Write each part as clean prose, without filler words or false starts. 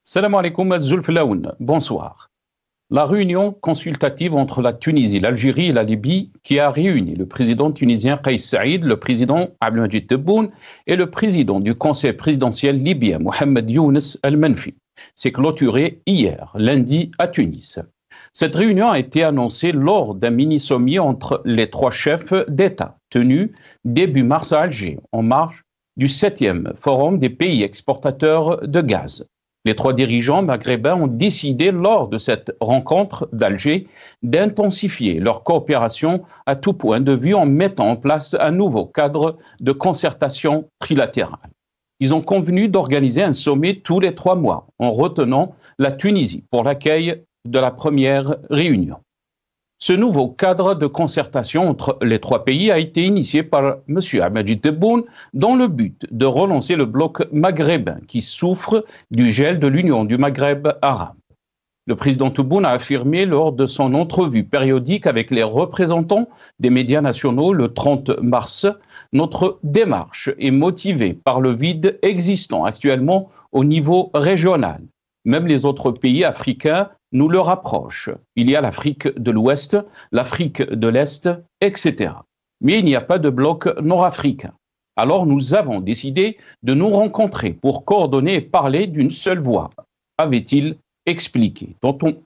Salam alaikum Zulflaoun, bonsoir. La réunion consultative entre la Tunisie, l'Algérie et la Libye qui a réuni le président tunisien Kais Saïd, le président Abdelmadjid Tebboune et le président du conseil présidentiel libyen Mohamed Younes El-Menfi s'est clôturée hier, lundi, à Tunis. Cette réunion a été annoncée lors d'un mini-sommet entre les trois chefs d'État tenu début mars à Alger, en marge du 7e Forum des pays exportateurs de gaz. Les trois dirigeants maghrébins ont décidé lors de cette rencontre d'Alger d'intensifier leur coopération à tout point de vue en mettant en place un nouveau cadre de concertation trilatérale. Ils ont convenu d'organiser un sommet tous les 3 mois en retenant la Tunisie pour l'accueil de la première réunion. Ce nouveau cadre de concertation entre les trois pays a été initié par M. Abdelmadjid Tebboune dans le but de relancer le bloc maghrébin qui souffre du gel de l'Union du Maghreb arabe. Le président Tebboune a affirmé lors de son entrevue périodique avec les représentants des médias nationaux le 30 mars « Notre démarche est motivée par le vide existant actuellement au niveau régional. Même les autres pays africains nous le rapprochent. Il y a l'Afrique de l'Ouest, l'Afrique de l'Est, etc. Mais il n'y a pas de bloc nord-africain. Alors nous avons décidé de nous rencontrer pour coordonner et parler d'une seule voix, avait-il expliqué,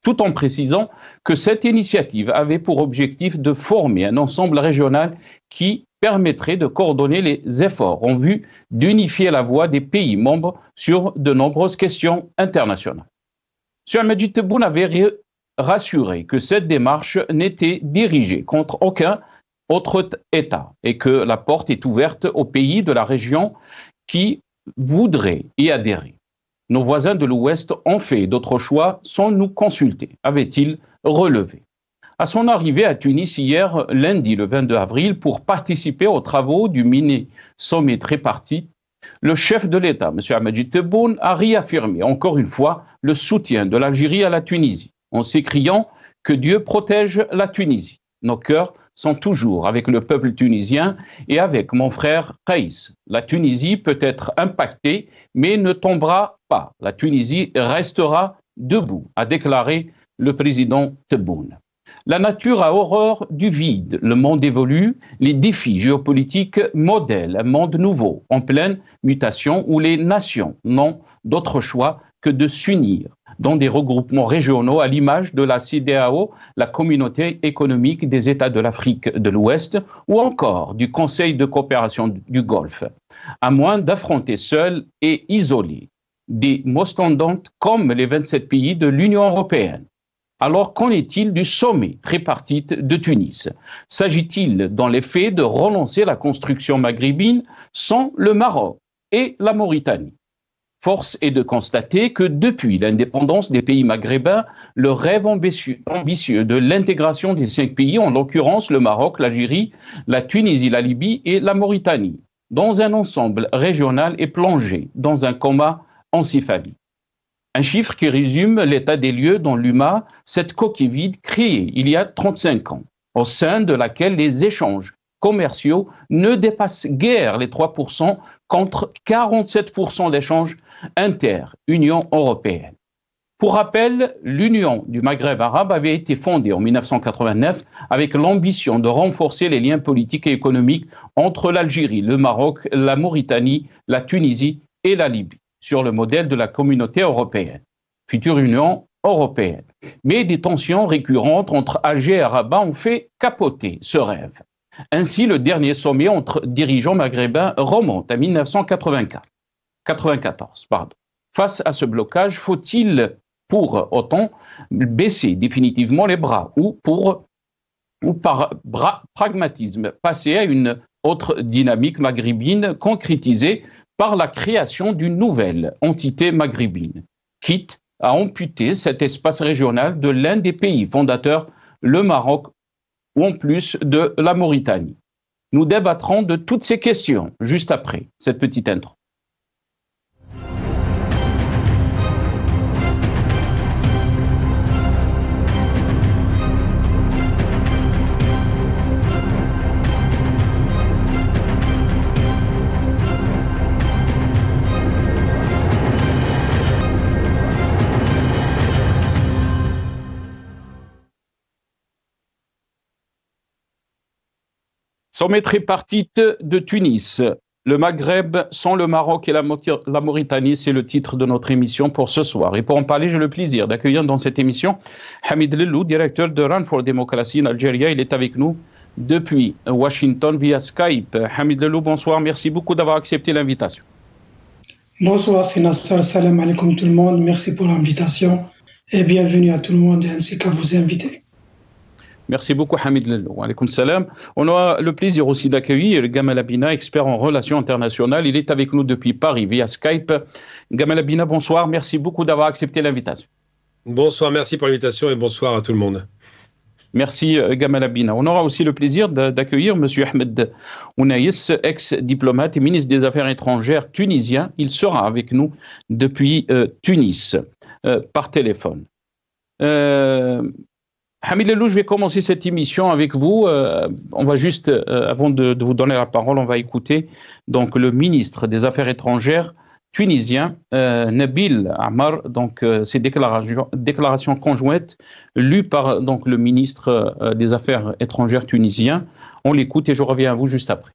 tout en précisant que cette initiative avait pour objectif de former un ensemble régional qui permettrait de coordonner les efforts en vue d'unifier la voix des pays membres sur de nombreuses questions internationales. M. Abdelmadjid Tebboune avait rassuré que cette démarche n'était dirigée contre aucun autre État et que la porte est ouverte aux pays de la région qui voudraient y adhérer. Nos voisins de l'Ouest ont fait d'autres choix sans nous consulter, avait-il relevé. À son arrivée à Tunis hier, lundi le 22 avril, pour participer aux travaux du mini-sommet tripartite, le chef de l'État, M. Abdelmadjid Tebboune, a réaffirmé encore une fois le soutien de l'Algérie à la Tunisie, en s'écriant que Dieu protège la Tunisie. Nos cœurs sont toujours avec le peuple tunisien et avec mon frère Kais. La Tunisie peut être impactée, mais ne tombera pas. La Tunisie restera debout, a déclaré le président Tebboune. La nature a horreur du vide, le monde évolue, les défis géopolitiques modèlent un monde nouveau, en pleine mutation, où les nations n'ont d'autre choix que de s'unir dans des regroupements régionaux à l'image de la CEDEAO, la Communauté économique des États de l'Afrique de l'Ouest, ou encore du Conseil de coopération du Golfe, à moins d'affronter seuls et isolés des mastodontes comme les 27 pays de l'Union européenne. Alors, qu'en est-il du sommet tripartite de Tunis? S'agit-il dans les faits de relancer la construction maghrébine sans le Maroc et la Mauritanie? Force est de constater que depuis l'indépendance des pays maghrébins, le rêve ambitieux de l'intégration des 5 pays, en l'occurrence le Maroc, l'Algérie, la Tunisie, la Libye et la Mauritanie, dans un ensemble régional est plongé dans un coma encéphalique. Un chiffre qui résume l'état des lieux dans l'UMA, cette coquille vide créée il y a 35 ans, au sein de laquelle les échanges commerciaux ne dépassent guère les 3% contre 47% d'échanges inter-Union européenne. Pour rappel, l'Union du Maghreb arabe avait été fondée en 1989 avec l'ambition de renforcer les liens politiques et économiques entre l'Algérie, le Maroc, la Mauritanie, la Tunisie et la Libye, sur le modèle de la communauté européenne, future Union européenne. Mais des tensions récurrentes entre Alger et Rabat ont fait capoter ce rêve. Ainsi, le dernier sommet entre dirigeants maghrébins remonte à 1994. Face à ce blocage, faut-il pour autant baisser définitivement les bras ou par pragmatisme passer à une autre dynamique maghrébine concrétisée par la création d'une nouvelle entité maghrébine, quitte à amputer cet espace régional de l'un des pays fondateurs, le Maroc, ou en plus de la Mauritanie. Nous débattrons de toutes ces questions juste après cette petite intro. Sommet tripartite de Tunis. Le Maghreb sans le Maroc et la Mauritanie, c'est le titre de notre émission pour ce soir. Et pour en parler, j'ai le plaisir d'accueillir dans cette émission Hamid Lellou, directeur de Run for Democracy en Algérie. Il est avec nous depuis Washington via Skype. Hamid Lellou, bonsoir. Merci beaucoup d'avoir accepté l'invitation. Bonsoir, c'est Nasser. Salam alaikum tout le monde. Merci pour l'invitation et bienvenue à tout le monde ainsi qu'à vos invités. Merci beaucoup, Hamid Lellou. Alaykoum salam. On a le plaisir aussi d'accueillir Gamal Abina, expert en relations internationales. Il est avec nous depuis Paris via Skype. Gamal Abina, bonsoir. Merci beaucoup d'avoir accepté l'invitation. Bonsoir, merci pour l'invitation et bonsoir à tout le monde. Merci, Gamal Abina. On aura aussi le plaisir d'accueillir M. Ahmed Ounaïs, ex-diplomate et ministre des Affaires étrangères tunisien. Il sera avec nous depuis Tunis, par téléphone. Hamid Lellou, je vais commencer cette émission avec vous. On va juste, avant de vous donner la parole, on va écouter donc le ministre des Affaires étrangères tunisien, Nabil Amar, donc ces déclarations conjointes lues par donc le ministre des Affaires étrangères tunisien. On l'écoute et je reviens à vous juste après.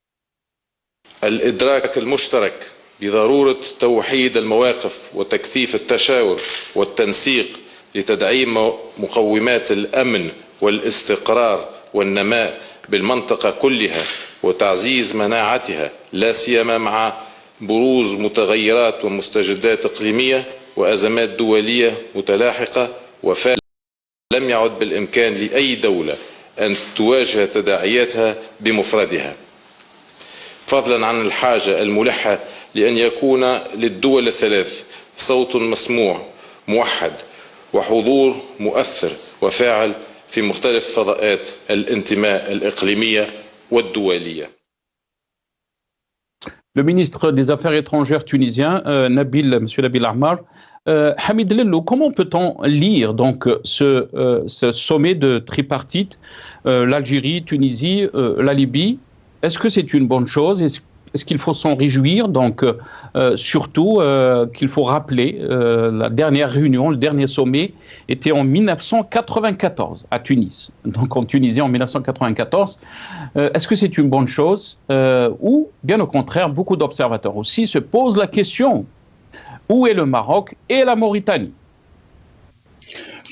الإدراك المشترك بضرورة توحيد المواقف وتكثيف التشاور والتنسيق لتدعيم مقومات الأمن والاستقرار والنماء بالمنطقة كلها وتعزيز مناعتها لا سيما مع بروز متغيرات ومستجدات إقليمية وأزمات دولية متلاحقة وفعلا لم يعد بالإمكان لأي دولة أن تواجه تداعياتها بمفردها فضلا عن الحاجة الملحة لأن يكون للدول الثلاث صوت مسموع موحد وحضور مؤثر وفاعل في مختلف فضاءات الانتماء الإقليمية والدولية. Le ministre des Affaires étrangères tunisien, M. Nabil Amar. Hamid Lellou, comment peut-on lire donc ce sommet de tripartite, l'Algérie, Tunisie, la Libye? Est-ce que c'est une bonne chose? Est-ce qu'il faut s'en réjouir? Donc, surtout qu'il faut rappeler, la dernière réunion, le dernier sommet était en 1994 à Tunis. Donc en Tunisie en 1994. Est-ce que c'est une bonne chose? Ou bien au contraire, beaucoup d'observateurs aussi se posent la question, où est le Maroc et la Mauritanie?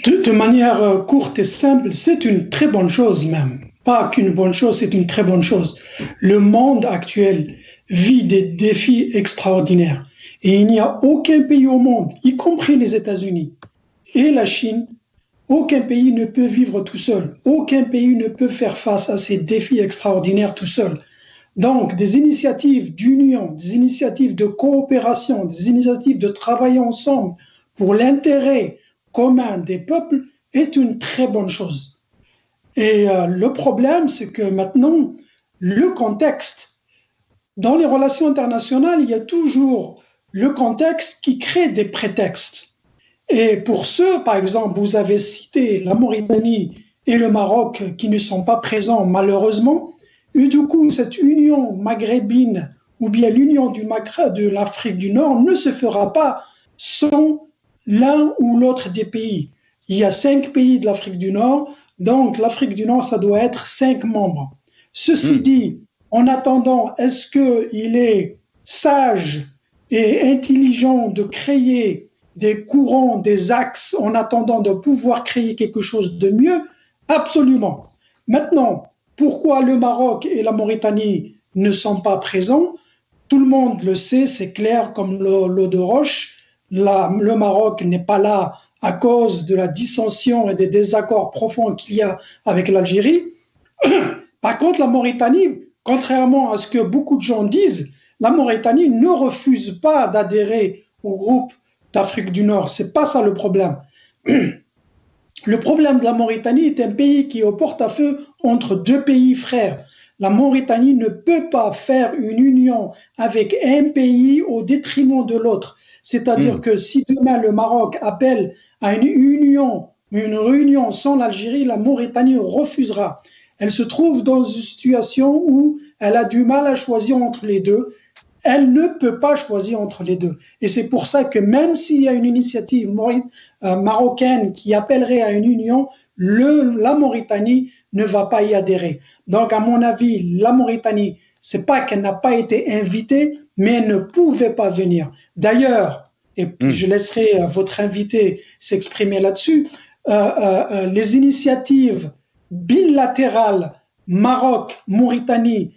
De manière courte et simple, c'est une très bonne chose même. Pas qu'une bonne chose, c'est une très bonne chose. Le monde actuel vit des défis extraordinaires. Et il n'y a aucun pays au monde, y compris les États-Unis et la Chine, aucun pays ne peut vivre tout seul. Aucun pays ne peut faire face à ces défis extraordinaires tout seul. Donc, des initiatives d'union, des initiatives de coopération, des initiatives de travailler ensemble pour l'intérêt commun des peuples est une très bonne chose. Et le problème, c'est que maintenant, le contexte, dans les relations internationales, il y a toujours le contexte qui crée des prétextes. Et pour ceux, par exemple, vous avez cité la Mauritanie et le Maroc qui ne sont pas présents malheureusement, et du coup, cette union maghrébine ou bien l'union du Maghreb de l'Afrique du Nord ne se fera pas sans l'un ou l'autre des pays. Il y a 5 pays de l'Afrique du Nord, donc l'Afrique du Nord, ça doit être 5 membres. Ceci dit, en attendant, est-ce qu'il est sage et intelligent de créer des courants, des axes, en attendant de pouvoir créer quelque chose de mieux? Absolument. Maintenant, pourquoi le Maroc et la Mauritanie ne sont pas présents? Tout le monde le sait, c'est clair comme l'eau de roche. Le Maroc n'est pas là à cause de la dissension et des désaccords profonds qu'il y a avec l'Algérie. Par contre, la Mauritanie, contrairement à ce que beaucoup de gens disent, la Mauritanie ne refuse pas d'adhérer au groupe d'Afrique du Nord. C'est pas ça le problème. Le problème de la Mauritanie est un pays qui est au porte-à-feu entre 2 pays frères. La Mauritanie ne peut pas faire une union avec un pays au détriment de l'autre. C'est-à-dire que si demain le Maroc appelle à une réunion sans l'Algérie, la Mauritanie refusera. Elle se trouve dans une situation où elle a du mal à choisir entre les deux. Elle ne peut pas choisir entre les deux. Et c'est pour ça que même s'il y a une initiative marocaine qui appellerait à une union, la Mauritanie ne va pas y adhérer. Donc, à mon avis, la Mauritanie, c'est pas qu'elle n'a pas été invitée, mais elle ne pouvait pas venir. D'ailleurs, et je laisserai votre invité s'exprimer là-dessus, les initiatives bilatérales Maroc, Mauritanie,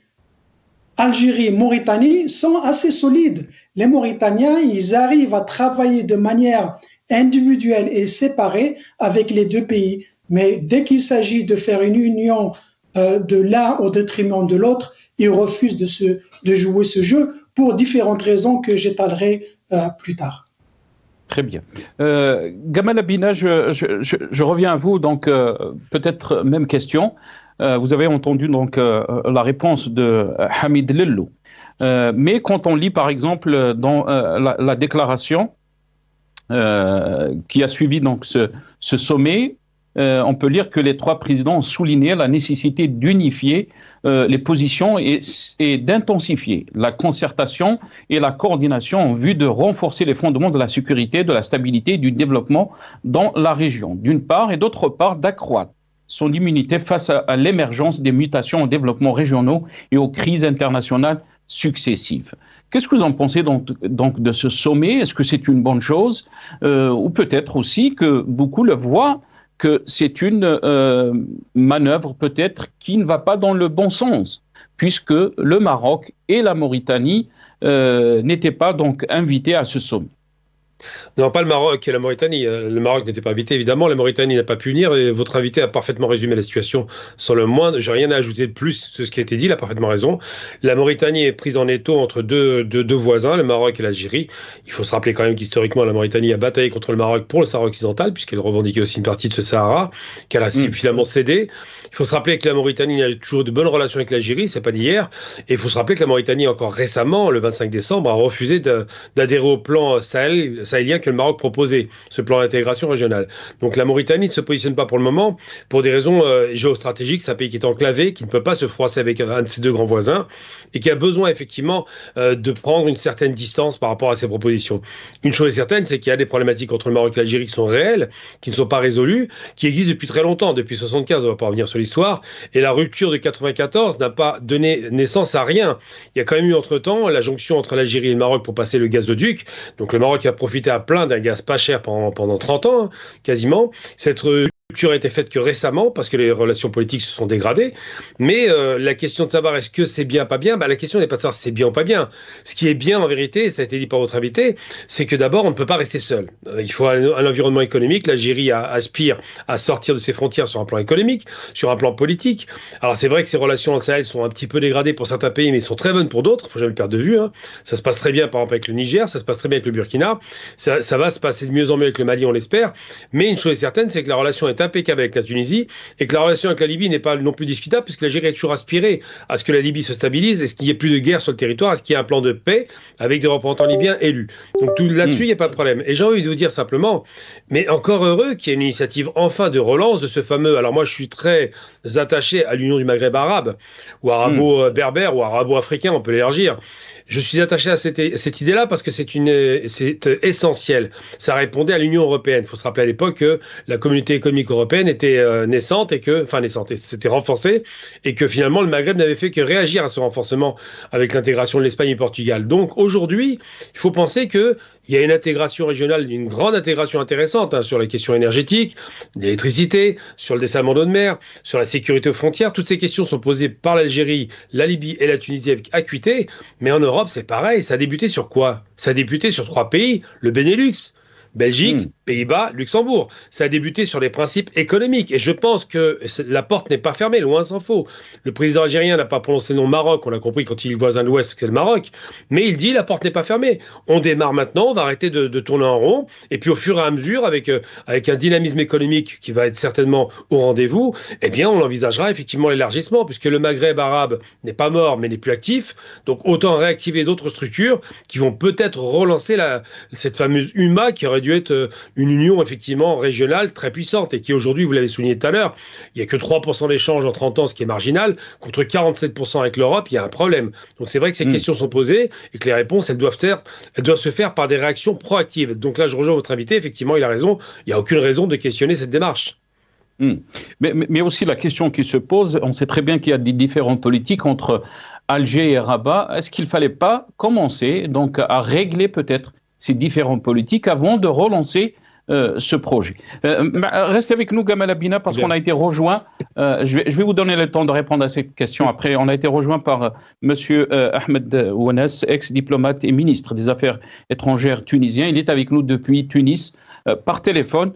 Algérie, Mauritanie sont assez solides. Les Mauritaniens, ils arrivent à travailler de manière individuelle et séparée avec les deux pays. Mais dès qu'il s'agit de faire une union de l'un au détriment de l'autre, ils refusent de jouer ce jeu pour différentes raisons que j'étalerai plus tard. Très bien. Gamal Abina, je reviens à vous, donc peut-être même question. Vous avez entendu donc la réponse de Hamid Lellou. Mais quand on lit par exemple dans la déclaration qui a suivi donc ce sommet, on peut lire que les trois présidents ont souligné la nécessité d'unifier les positions et d'intensifier la concertation et la coordination en vue de renforcer les fondements de la sécurité, de la stabilité et du développement dans la région, d'une part, et d'autre part, d'accroître son immunité face à l'émergence des mutations aux développements régionaux et aux crises internationales successives. Qu'est-ce que vous en pensez donc de ce sommet? Est-ce que c'est une bonne chose ou peut-être aussi que beaucoup le voient que c'est une manœuvre peut-être qui ne va pas dans le bon sens, puisque le Maroc et la Mauritanie n'étaient pas donc invités à ce sommet? Non, pas le Maroc et la Mauritanie. Le Maroc n'était pas invité, évidemment. La Mauritanie n'a pas pu venir. Et votre invité a parfaitement résumé la situation sans le moindre. Je n'ai rien à ajouter de plus de ce qui a été dit. Il a parfaitement raison. La Mauritanie est prise en étau entre deux voisins, le Maroc et l'Algérie. Il faut se rappeler quand même qu'historiquement, la Mauritanie a bataillé contre le Maroc pour le Sahara occidental, puisqu'elle revendiquait aussi une partie de ce Sahara, qu'elle a finalement cédé. Il faut se rappeler que la Mauritanie a toujours de bonnes relations avec l'Algérie, c'est pas d'hier. Et il faut se rappeler que la Mauritanie, encore récemment, le 25 décembre, a refusé d'adhérer au plan sahélien que le Maroc proposait, ce plan d'intégration régionale. Donc la Mauritanie ne se positionne pas pour le moment pour des raisons géostratégiques. C'est un pays qui est enclavé, qui ne peut pas se froisser avec un de ses deux grands voisins et qui a besoin effectivement de prendre une certaine distance par rapport à ses propositions. Une chose est certaine, c'est qu'il y a des problématiques entre le Maroc et l'Algérie qui sont réelles, qui ne sont pas résolues, qui existent depuis très longtemps, depuis 1975, on ne va pas revenir sur l'histoire, et la rupture de 1994 n'a pas donné naissance à rien. Il y a quand même eu entre-temps la jonction entre l'Algérie et le Maroc pour passer le gazoduc. Donc le Maroc a profité à plein d'un gaz pas cher pendant 30 ans, hein, quasiment. Cette rupture a été faite que récemment, parce que les relations politiques se sont dégradées. Mais la question de savoir est-ce que c'est bien, pas bien, la question n'est pas de savoir si c'est bien ou pas bien. Ce qui est bien en vérité, ça a été dit par votre invité, c'est que d'abord, on ne peut pas rester seul. Il faut un environnement économique. L'Algérie aspire à sortir de ses frontières sur un plan économique, sur un plan politique. Alors c'est vrai que ces relations en Sahel sont un petit peu dégradées pour certains pays, mais sont très bonnes pour d'autres. Il ne faut jamais le perdre de vue. Hein. Ça se passe très bien, par exemple, avec le Niger, ça se passe très bien avec le Burkina. Ça va se passer de mieux en mieux avec le Mali, on l'espère. Mais une chose est certaine, c'est que la relation est impeccable avec la Tunisie et que la relation avec la Libye n'est pas non plus discutable, puisque l'Algérie a toujours aspiré à ce que la Libye se stabilise et ce qu'il n'y ait plus de guerre sur le territoire, à ce qu'il y ait un plan de paix avec des représentants libyens élus. Donc tout là-dessus, il n'y a pas de problème. Et j'ai envie de vous dire simplement, mais encore heureux qu'il y ait une initiative enfin de relance de ce fameux... Alors moi, je suis très attaché à l'Union du Maghreb arabe, ou arabo-berbère, ou arabo-africain, on peut l'élargir. Je suis attaché à cette idée-là parce que c'est essentiel. Ça répondait à l'Union européenne. Il faut se rappeler à l'époque que la communauté économique européenne était naissante, c'était renforcé, et que finalement le Maghreb n'avait fait que réagir à ce renforcement avec l'intégration de l'Espagne et du Portugal. Donc aujourd'hui, il faut penser que il y a une intégration régionale, une grande intégration intéressante sur les questions énergétiques, l'électricité, sur le dessalement d'eau de mer, sur la sécurité aux frontières. Toutes ces questions sont posées par l'Algérie, la Libye et la Tunisie avec acuité. Mais en Europe, c'est pareil. Ça a débuté sur quoi? Ça a débuté sur 3 pays, le Benelux, Belgique, Pays-Bas, Luxembourg. Ça a débuté sur les principes économiques. Et je pense que la porte n'est pas fermée, loin s'en faut. Le président algérien n'a pas prononcé le nom Maroc, on l'a compris quand il est voisin de l'Ouest, c'est le Maroc. Mais il dit la porte n'est pas fermée. On démarre maintenant, on va arrêter de tourner en rond. Et puis au fur et à mesure, avec un dynamisme économique qui va être certainement au rendez-vous, eh bien on envisagera effectivement l'élargissement, puisque le Maghreb arabe n'est pas mort, mais n'est plus actif. Donc autant réactiver d'autres structures qui vont peut-être relancer cette fameuse UMA qui aurait dû être une union effectivement régionale très puissante et qui aujourd'hui, vous l'avez souligné tout à l'heure, il n'y a que 3% d'échanges en 30 ans, ce qui est marginal, contre 47% avec l'Europe, il y a un problème. Donc c'est vrai que ces questions sont posées et que les réponses, elles doivent se faire par des réactions proactives. Donc là, je rejoins votre invité, effectivement, il a raison, il n'y a aucune raison de questionner cette démarche. Mais aussi la question qui se pose, on sait très bien qu'il y a des différends politiques entre Alger et Rabat. Est-ce qu'il ne fallait pas commencer donc à régler peut-être ces différends politiques avant de relancer ce projet? Restez avec nous, Gamal Abina, parce qu'on a été rejoint. Je vais vous donner le temps de répondre à cette question. Après, on a été rejoint par M. Ahmed Ouanes, ex-diplomate et ministre des Affaires étrangères tunisien. Il est avec nous depuis Tunis par téléphone.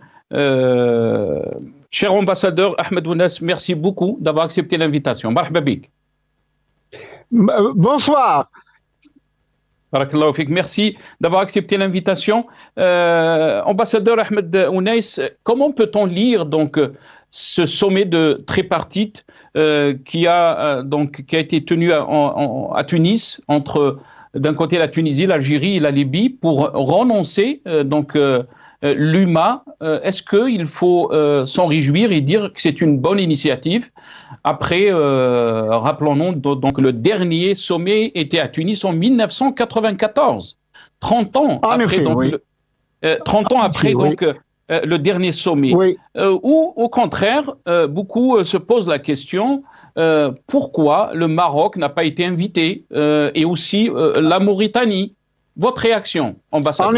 Cher ambassadeur Ahmed Ouanes, merci beaucoup d'avoir accepté l'invitation. Marhaba bik. Bonsoir. Barakallahu fik. Merci d'avoir accepté l'invitation. Ambassadeur Ahmed Ouanes, comment peut-on lire donc ce sommet de tripartite qui a été tenu à Tunis entre d'un côté la Tunisie, l'Algérie et la Libye pour renoncer l'UMA? Est-ce qu'il faut s'en réjouir et dire que c'est une bonne initiative? Après, rappelons-nous, donc le dernier sommet était à Tunis en 1994, 30 ans en après, effet, donc, oui. 30 ans après oui. donc, le dernier sommet. Oui. Ou au contraire, beaucoup se posent la question pourquoi le Maroc n'a pas été invité et aussi la Mauritanie. Votre réaction, ambassadeur?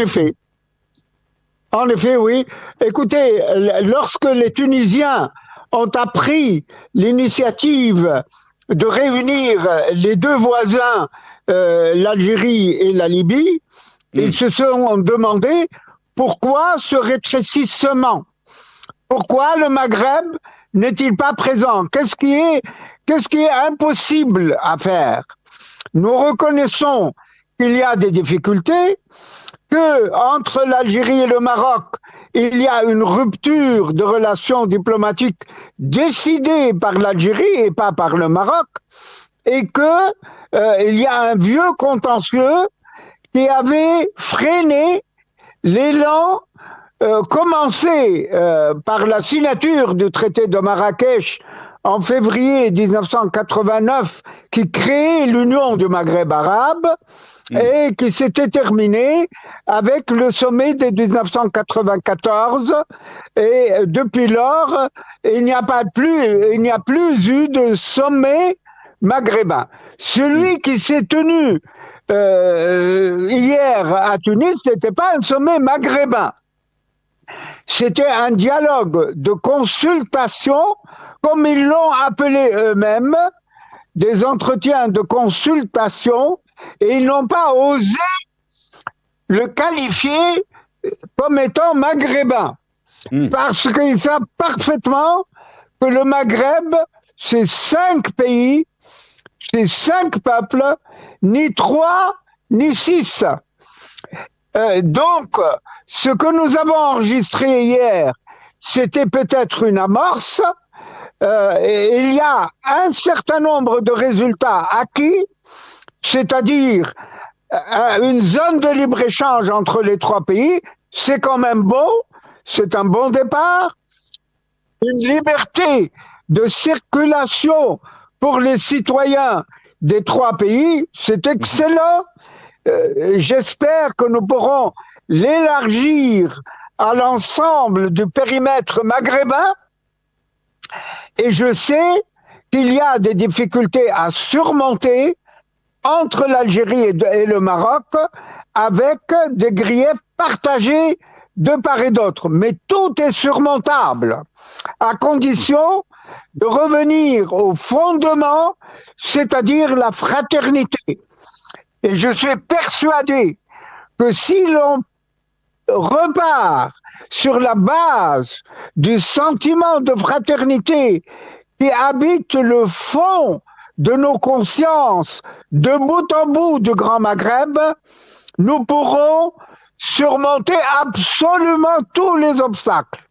En effet, oui. Écoutez, lorsque les Tunisiens ont appris l'initiative de réunir les deux voisins, l'Algérie et la Libye, ils se sont demandé pourquoi ce rétrécissement, pourquoi le Maghreb n'est-il pas présent? Qu'est-ce qui est impossible à faire? Nous reconnaissons qu'il y a des difficultés, que entre l'Algérie et le Maroc, il y a une rupture de relations diplomatiques décidée par l'Algérie et pas par le Maroc, et que il y a un vieux contentieux qui avait freiné l'élan commencé par la signature du traité de Marrakech en février 1989, qui créait l'Union du Maghreb arabe, et qui s'était terminé avec le sommet de 1994. Et depuis lors, il n'y a plus eu de sommet maghrébin. Celui qui s'est tenu hier à Tunis, c'était pas un sommet maghrébin. C'était un dialogue de consultation, comme ils l'ont appelé eux-mêmes, des entretiens de consultation, et ils n'ont pas osé le qualifier comme étant maghrébin, parce qu'ils savent parfaitement que le Maghreb, c'est 5 pays, c'est 5 peuples, ni 3, ni 6. Donc, ce que nous avons enregistré hier, c'était peut-être une amorce. Il y a un certain nombre de résultats acquis, c'est-à-dire une zone de libre-échange entre les 3 pays, c'est quand même bon, c'est un bon départ. Une liberté de circulation pour les citoyens des 3 pays, c'est excellent. J'espère que nous pourrons l'élargir à l'ensemble du périmètre maghrébin. Et je sais qu'il y a des difficultés à surmonter entre l'Algérie et le Maroc, avec des griefs partagés de part et d'autre. Mais tout est surmontable, à condition de revenir au fondement, c'est-à-dire la fraternité. Et je suis persuadé que si l'on repart sur la base du sentiment de fraternité qui habite le fond de nos consciences, de bout en bout du Grand Maghreb, nous pourrons surmonter absolument tous les obstacles.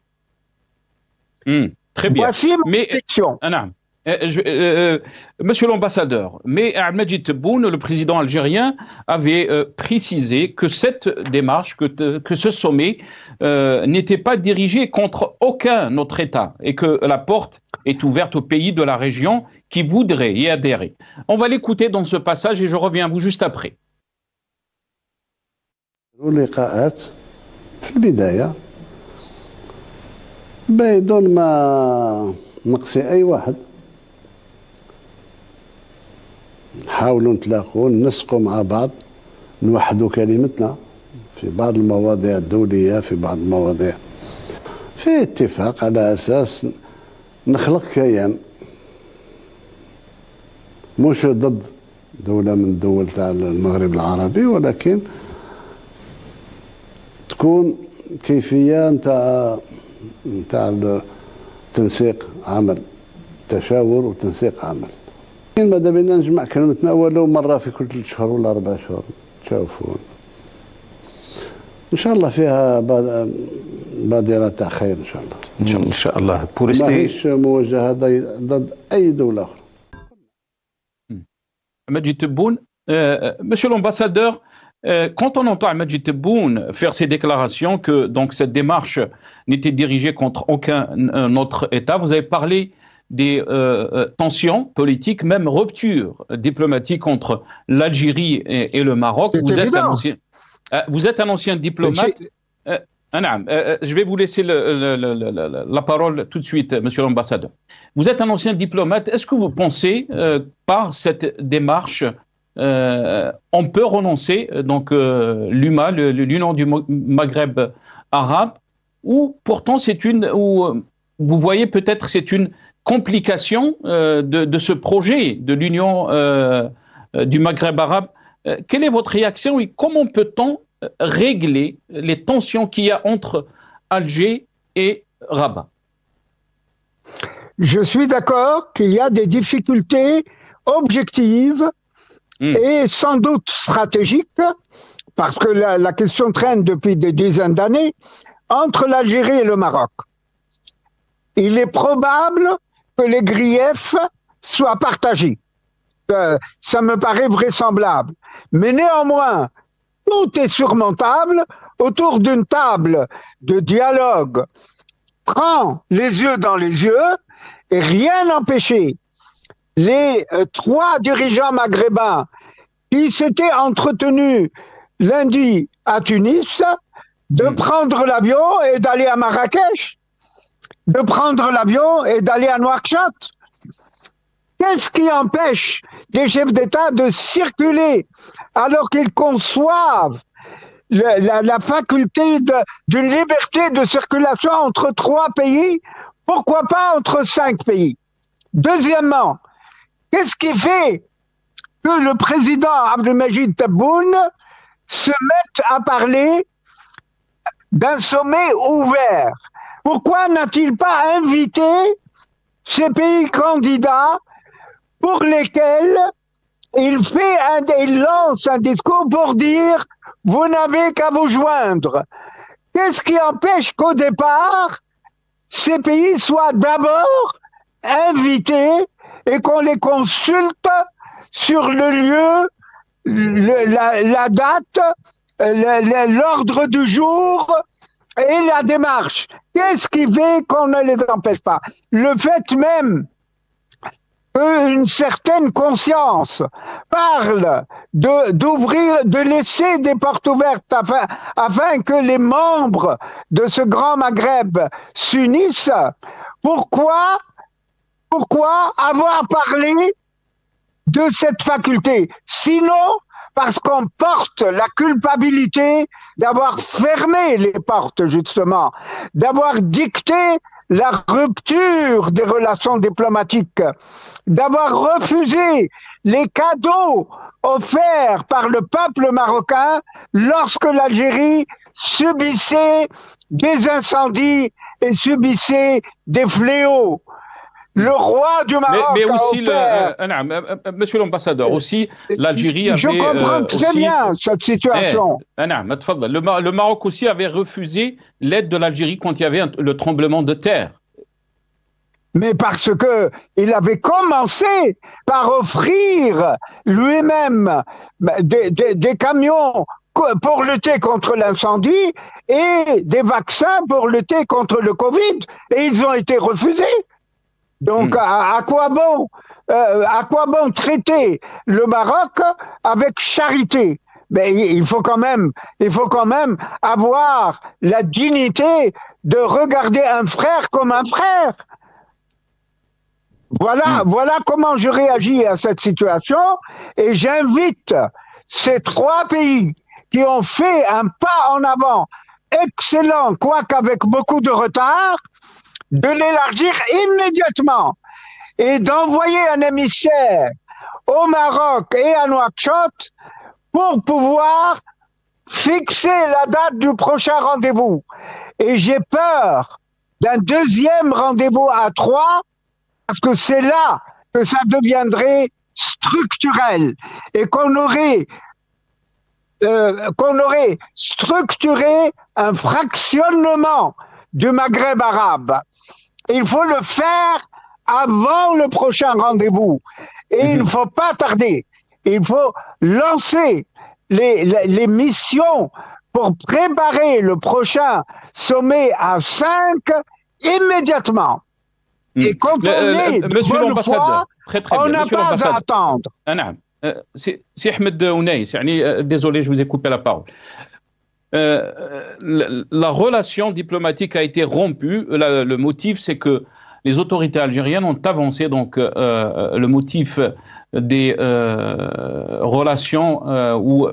Très bien. Voici ma question. Monsieur l'ambassadeur, mais Ahmed Tebboune, le président algérien, avait précisé que cette démarche, que ce sommet n'était pas dirigé contre aucun autre État et que la porte est ouverte aux pays de la région qui voudraient y adhérer. On va l'écouter dans ce passage et je reviens à vous juste après. بدون ما نقصي أي واحد نحاولوا نتلاقوا ننسقوا مع بعض نوحدوا كلمتنا في بعض المواضيع الدولية في بعض المواضيع في اتفاق على أساس نخلق كيان مش ضد دولة من الدول تاع المغرب العربي ولكن تكون كيفية نتاع تنسيق عمل تشاور وتنسيق عمل ماذا بينا نجمع كلمتنا ولو مرة في كل 3 شهور ولا 4 شهور تشوفون إن شاء الله فيها بادرة تاع خير إن شاء الله إن شاء الله ماهيش موجهة ضد أي دولة أخرى. Majid Tebboune, Monsieur l'ambassadeur, quand on entend Majid Tebboune faire ces déclarations que donc cette démarche n'était dirigée contre aucun autre État, vous avez parlé des tensions politiques, même ruptures diplomatiques entre l'Algérie et le Maroc. Vous êtes un ancien diplomate. Je vais vous laisser la parole tout de suite, Monsieur l'ambassadeur. Vous êtes un ancien diplomate. Est-ce que vous pensez, par cette démarche, on peut renoncer donc l'UMA, l'Union du Maghreb arabe, ou pourtant ou vous voyez peut-être c'est une complication de ce projet de l'Union du Maghreb arabe. Quelle est votre réaction et comment peut-on régler les tensions qu'il y a entre Alger et Rabat? Je suis d'accord qu'il y a des difficultés objectives et sans doute stratégiques, parce que la question traîne depuis des dizaines d'années, entre l'Algérie et le Maroc. Il est probable que les griefs soient partagés. Ça me paraît vraisemblable. Mais néanmoins, tout est surmontable autour d'une table de dialogue. Prends les yeux dans les yeux et rien n'empêchait les 3 dirigeants maghrébins qui s'étaient entretenus lundi à Tunis de prendre l'avion et d'aller à Marrakech, de prendre l'avion et d'aller à Nouakchott. Qu'est-ce qui empêche des chefs d'État de circuler alors qu'ils conçoivent la faculté d'une liberté de circulation entre 3 pays, pourquoi pas entre 5 pays? Deuxièmement, qu'est-ce qui fait que le président Abdelmajid Tebboune se mette à parler d'un sommet ouvert? Pourquoi n'a-t-il pas invité ces pays candidats pour lesquels il lance un discours pour dire « vous n'avez qu'à vous joindre ». Qu'est-ce qui empêche qu'au départ, ces pays soient d'abord invités et qu'on les consulte sur le lieu, la date, l'ordre du jour et la démarche? Qu'est-ce qui fait qu'on ne les empêche pas? Le fait même qu'une certaine conscience parle de laisser des portes ouvertes afin que les membres de ce grand Maghreb s'unissent. Pourquoi avoir parlé de cette faculté? Sinon, parce qu'on porte la culpabilité d'avoir fermé les portes, justement, d'avoir dicté la rupture des relations diplomatiques, d'avoir refusé les cadeaux offerts par le peuple marocain lorsque l'Algérie subissait des incendies et subissait des fléaux. Le roi du Maroc mais aussi a offert... Monsieur l'ambassadeur, aussi l'Algérie avait... Je comprends très bien cette situation. Le Maroc aussi avait refusé l'aide de l'Algérie quand il y avait le tremblement de terre. Mais parce que il avait commencé par offrir lui-même des camions pour lutter contre l'incendie et des vaccins pour lutter contre le Covid, et ils ont été refusés. Donc, à quoi bon traiter le Maroc avec charité? Mais il faut quand même avoir la dignité de regarder un frère comme un frère. Voilà comment je réagis à cette situation et j'invite ces trois pays qui ont fait un pas en avant excellent, quoique avec beaucoup de retard, de l'élargir immédiatement et d'envoyer un émissaire au Maroc et à Nouakchott pour pouvoir fixer la date du prochain rendez-vous. Et j'ai peur d'un deuxième rendez-vous à 3 parce que c'est là que ça deviendrait structurel et qu'on aurait structuré un fractionnement du Maghreb arabe. Il faut le faire avant le prochain rendez-vous. Et il ne faut pas tarder. Il faut lancer les missions pour préparer le prochain sommet à 5 immédiatement. Et quand on est de bonne foi, on n'a pas à attendre. C'est Ahmed Ounaïs, désolé, je vous ai coupé la parole. La relation diplomatique a été rompue. Le motif, c'est que les autorités algériennes ont avancé donc le motif des relations ou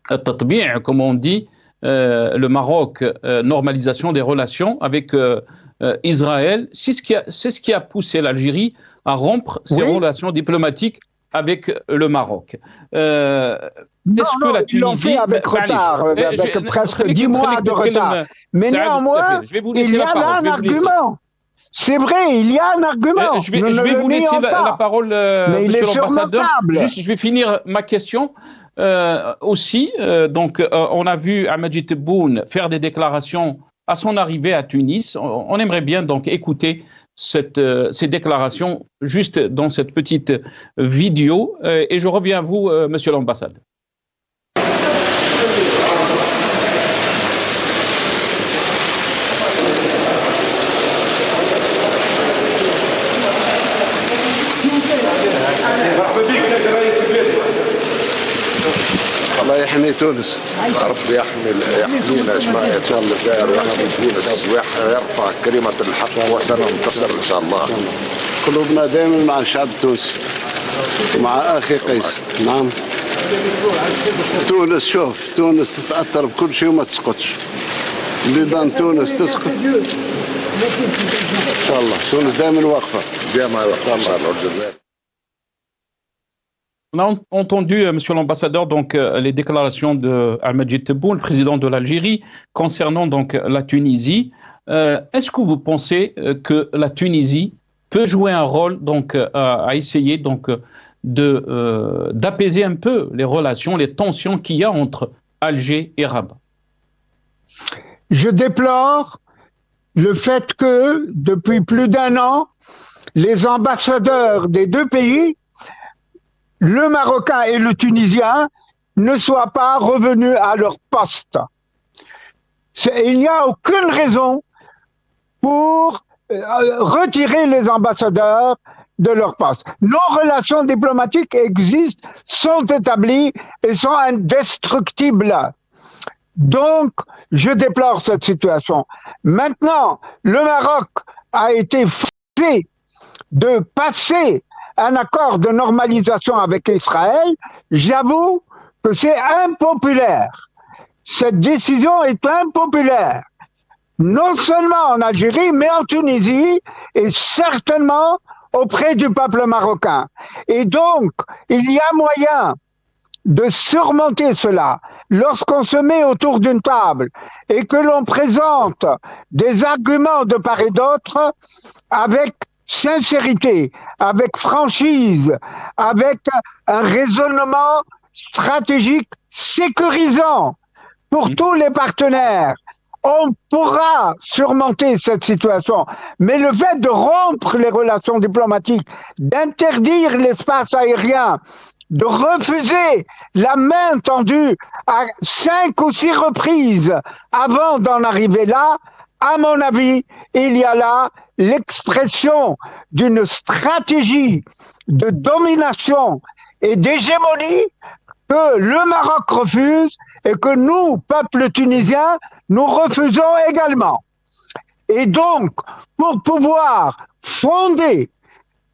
tatbi', comme on dit, le Maroc, normalisation des relations avec Israël. C'est ce qui a poussé l'Algérie à rompre ses relations diplomatiques avec le Maroc. Est-ce que la Tunisie... Ils l'ont fait avec retard, avec presque 10 mois de retard. Mais néanmoins, il y a là un argument. C'est vrai, il y a un argument. Je vais vous laisser la parole, mais il est sur la table. Juste, je vais finir ma question. Aussi, donc, on a vu Ahmadji Tebboune faire des déclarations à son arrivée à Tunis. On aimerait bien donc écouter ces déclarations juste dans cette petite vidéo. Et je reviens à vous, monsieur l'ambassadeur. الله يحمي تونس ربي يحمينا يا جماعه ان شاء الله الجزائر ويحمي تونس ويرفع كلمه الحق وسننتصر ان شاء الله. قلوبنا دائما مع الشعب التونسي ومع اخي قيس. نعم تونس، شوف تونس تتاثر بكل شيء وما تسقطش. بلدان تونس تسقط ان شاء الله. تونس دائما واقفه ان شاء الله الجزائر. On a entendu, monsieur l'ambassadeur, donc les déclarations de Ahmadji Tebboune, le président de l'Algérie, concernant donc la Tunisie. Est-ce que vous pensez que la Tunisie peut jouer un rôle donc à essayer donc d'apaiser un peu les relations, les tensions qu'il y a entre Alger et Rabat? Je déplore le fait que depuis plus d'1 an, les ambassadeurs des deux pays, le Marocain et le Tunisien, ne soient pas revenus à leur poste. Il n'y a aucune raison pour retirer les ambassadeurs de leur poste. Nos relations diplomatiques existent, sont établies et sont indestructibles. Donc, je déplore cette situation. Maintenant, le Maroc a été forcé de passer un accord de normalisation avec Israël. J'avoue que c'est impopulaire. Cette décision est impopulaire. Non seulement en Algérie, mais en Tunisie et certainement auprès du peuple marocain. Et donc, il y a moyen de surmonter cela lorsqu'on se met autour d'une table et que l'on présente des arguments de part et d'autre avec sincérité, avec franchise, avec un raisonnement stratégique sécurisant pour tous les partenaires. On pourra surmonter cette situation. Mais le fait de rompre les relations diplomatiques, d'interdire l'espace aérien, de refuser la main tendue à 5 ou 6 reprises avant d'en arriver là, à mon avis, il y a là l'expression d'une stratégie de domination et d'hégémonie que le Maroc refuse et que nous, peuple tunisien, nous refusons également. Et donc, pour pouvoir fonder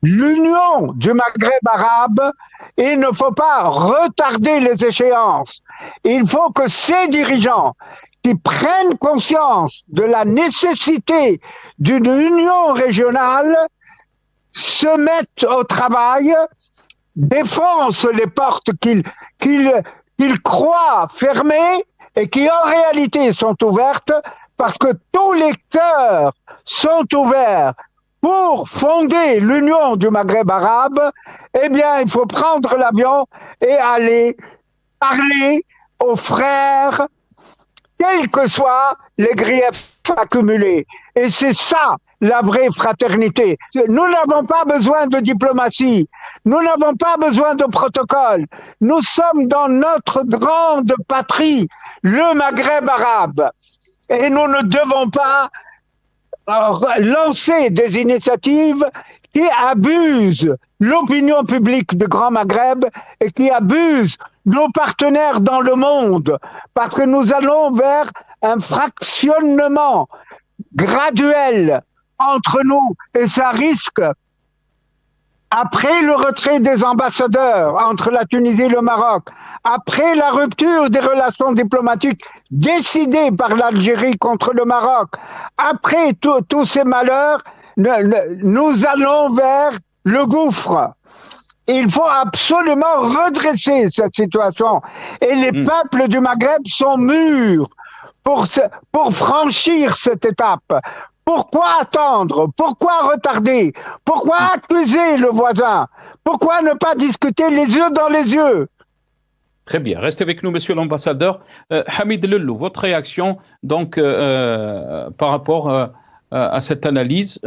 l'union du Maghreb arabe, il ne faut pas retarder les échéances. Il faut que ces dirigeants qui prennent conscience de la nécessité d'une union régionale se mettent au travail, défoncent les portes qu'ils croient fermées et qui en réalité sont ouvertes, parce que tous les cœurs sont ouverts pour fonder l'union du Maghreb arabe. Eh bien, il faut prendre l'avion et aller parler aux frères, quels que soient les griefs accumulés. Et c'est ça, la vraie fraternité. Nous n'avons pas besoin de diplomatie. Nous n'avons pas besoin de protocole. Nous sommes dans notre grande patrie, le Maghreb arabe. Et nous ne devons pas lancer des initiatives qui abusent l'opinion publique du Grand Maghreb et qui abusent nos partenaires dans le monde, parce que nous allons vers un fractionnement graduel entre nous, et ça risque, après le retrait des ambassadeurs entre la Tunisie et le Maroc, après la rupture des relations diplomatiques décidées par l'Algérie contre le Maroc, après tous ces malheurs, nous allons vers le gouffre. Il faut absolument redresser cette situation. Et les peuples du Maghreb sont mûrs pour franchir cette étape. Pourquoi attendre? Pourquoi retarder? Pourquoi accuser le voisin? Pourquoi ne pas discuter les yeux dans les yeux? Très bien. Restez avec nous, monsieur l'ambassadeur. Hamid Lelou, votre réaction donc, par rapport à cette analyse,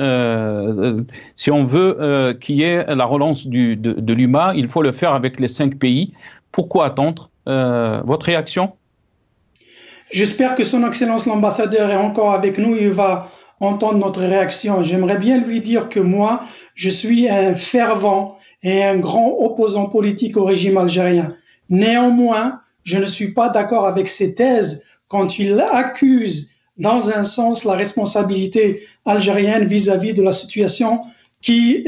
si on veut qu'il y ait la relance de l'UMA, il faut le faire avec les 5 pays. Pourquoi attendre? Votre réaction? J'espère que son Excellence l'ambassadeur est encore avec nous. Il va entendre notre réaction. J'aimerais bien lui dire que moi, je suis un fervent et un grand opposant politique au régime algérien. Néanmoins, je ne suis pas d'accord avec ses thèses quand il accuse dans un sens la responsabilité algérienne vis-à-vis de la situation qui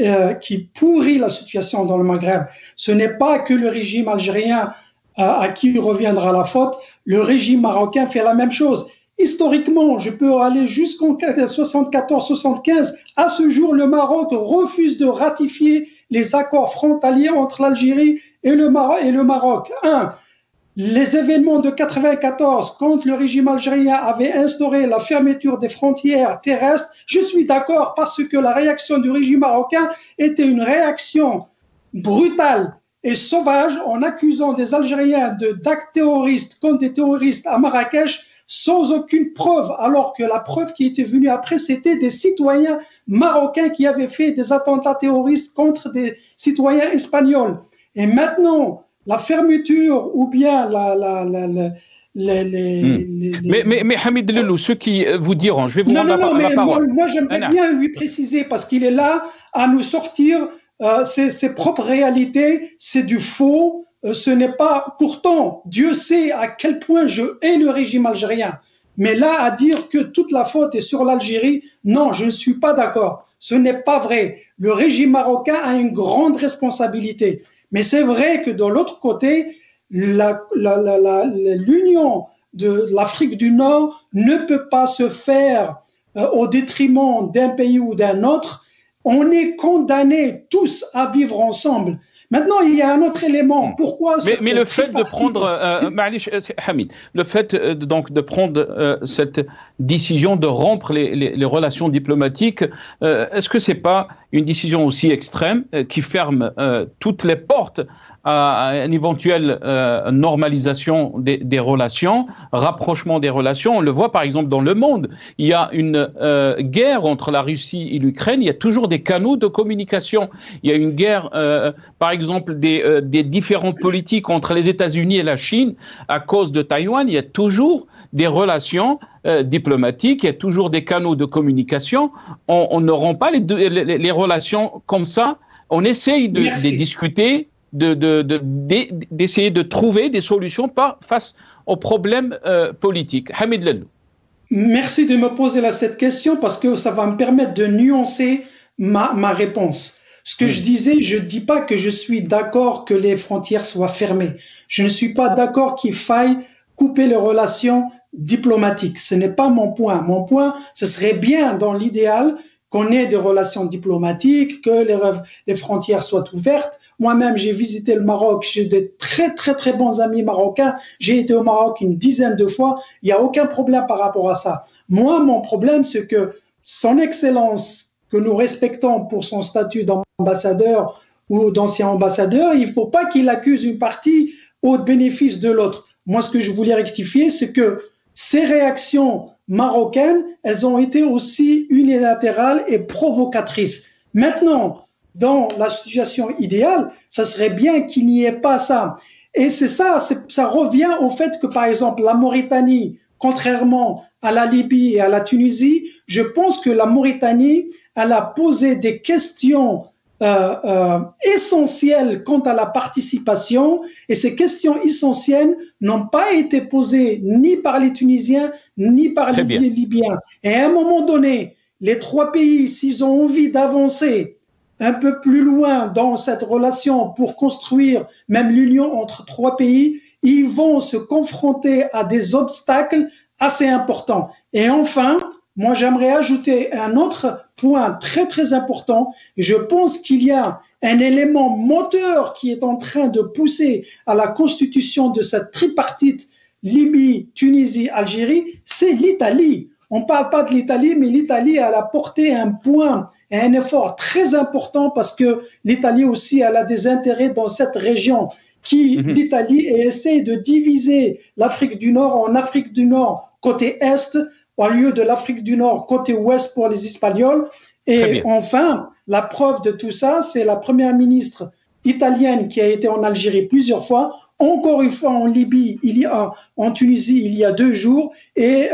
pourrit la situation dans le Maghreb. Ce n'est pas que le régime algérien à qui reviendra la faute, le régime marocain fait la même chose. Historiquement, je peux aller jusqu'en 74-75. À ce jour, le Maroc refuse de ratifier les accords frontaliers entre l'Algérie et le Maroc. Les événements de 94, quand le régime algérien avait instauré la fermeture des frontières terrestres, je suis d'accord parce que la réaction du régime marocain était une réaction brutale et sauvage en accusant des Algériens d'actes terroristes contre des terroristes à Marrakech sans aucune preuve, alors que la preuve qui était venue après, c'était des citoyens marocains qui avaient fait des attentats terroristes contre des citoyens espagnols. Et maintenant, la fermeture ou bien Mais Hamid Lelou, ceux qui vous diront, je vais vous rendre la parole. Moi, j'aimerais bien lui préciser, parce qu'il est là à nous sortir ses propres réalités, c'est du faux, ce n'est pas... Pourtant, Dieu sait à quel point je hais le régime algérien. Mais là, à dire que toute la faute est sur l'Algérie, non, je ne suis pas d'accord. Ce n'est pas vrai. Le régime marocain a une grande responsabilité. Mais c'est vrai que de l'autre côté, l'union de l'Afrique du Nord ne peut pas se faire au détriment d'un pays ou d'un autre. On est condamnés tous à vivre ensemble. Maintenant, il y a un autre élément. Pourquoi mais le fait de prendre, Hamid, le fait donc de prendre cette décision de rompre les relations diplomatiques, est-ce que c'est pas une décision aussi extrême qui ferme toutes les portes à une éventuelle normalisation des relations, rapprochement des relations? On le voit par exemple dans le monde. Il y a une guerre entre la Russie et l'Ukraine. Il y a toujours des canaux de communication. Il y a une guerre, par exemple, des différentes politiques entre les États-Unis et la Chine à cause de Taïwan. Il y a toujours des relations diplomatiques. Il y a toujours des canaux de communication. On ne rompt pas les relations comme ça. On essaye de discuter, d'essayer de trouver des solutions face aux problèmes politiques. Hamid Lelou. Merci de me poser cette question parce que ça va me permettre de nuancer ma réponse. Ce que je disais, je ne dis pas que je suis d'accord que les frontières soient fermées. Je ne suis pas d'accord qu'il faille couper les relations diplomatiques. Ce n'est pas mon point. Mon point, ce serait bien dans l'idéal qu'on ait des relations diplomatiques, que les frontières soient ouvertes. Moi-même, j'ai visité le Maroc, j'ai des très, très, très bons amis marocains. J'ai été au Maroc une dizaine de fois. Il n'y a aucun problème par rapport à ça. Moi, mon problème, c'est que son Excellence, que nous respectons pour son statut d'ambassadeur ou d'ancien ambassadeur, il ne faut pas qu'il accuse une partie au bénéfice de l'autre. Moi, ce que je voulais rectifier, c'est que ces réactions marocaines, elles ont été aussi unilatérales et provocatrices. Maintenant, dans la situation idéale, ça serait bien qu'il n'y ait pas ça. Et ça revient au fait que, par exemple, la Mauritanie, contrairement à la Libye et à la Tunisie, je pense que la Mauritanie, elle a posé des questions essentielles quant à la participation, et ces questions essentielles n'ont pas été posées ni par les Tunisiens ni par les Libyens. Et à un moment donné, les trois pays, s'ils ont envie d'avancer un peu plus loin dans cette relation pour construire même l'union entre trois pays, ils vont se confronter à des obstacles assez importants. Et enfin, moi, j'aimerais ajouter un autre point très, très important. Je pense qu'il y a un élément moteur qui est en train de pousser à la constitution de cette tripartite Libye, Tunisie, Algérie, c'est l'Italie. On ne parle pas de l'Italie, mais l'Italie, elle a porté un point et un effort très important parce que l'Italie aussi, elle a des intérêts dans cette région l'Italie essaie de diviser l'Afrique du Nord en Afrique du Nord côté Est, au lieu de l'Afrique du Nord côté Ouest pour les Espagnols. Et enfin, la preuve de tout ça, c'est la première ministre italienne qui a été en Algérie plusieurs fois, encore une fois en Libye, en Tunisie, il y a 2 jours, et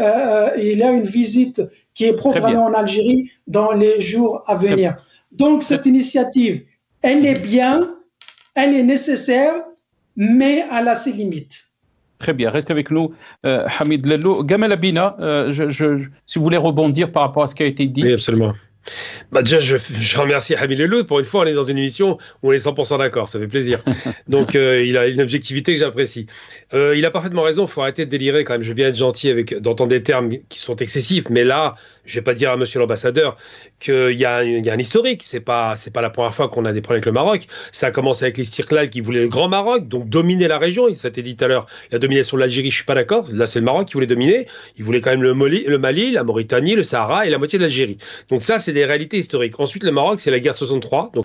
il y a une visite qui est programmée en Algérie dans les jours à venir. Donc cette initiative, elle est bien, elle est nécessaire, mais elle a ses limites. Très bien, restez avec nous, Hamid Lello. Gamal Abina, si vous voulez rebondir par rapport à ce qui a été dit. Oui, absolument. Déjà, je remercie Hamid Lello. Pour une fois, on est dans une émission où on est 100% d'accord, ça fait plaisir. Donc, il a une objectivité que j'apprécie. Il a parfaitement raison, il faut arrêter de délirer quand même. Je veux bien être gentil d'entendre des termes qui sont excessifs, mais là, je ne vais pas dire à monsieur l'ambassadeur qu'il y a un historique. C'est pas la première fois qu'on a des problèmes avec le Maroc. Ça a commencé avec l'Istiklal qui voulait le Grand Maroc, donc dominer la région. Ça a été dit tout à l'heure, la domination de l'Algérie, je ne suis pas d'accord. Là, c'est le Maroc qui voulait dominer. Il voulait quand même le Mali, la Mauritanie, le Sahara et la moitié de l'Algérie. Donc ça, c'est des réalités historiques. Ensuite, le Maroc, c'est la guerre 63. Donc,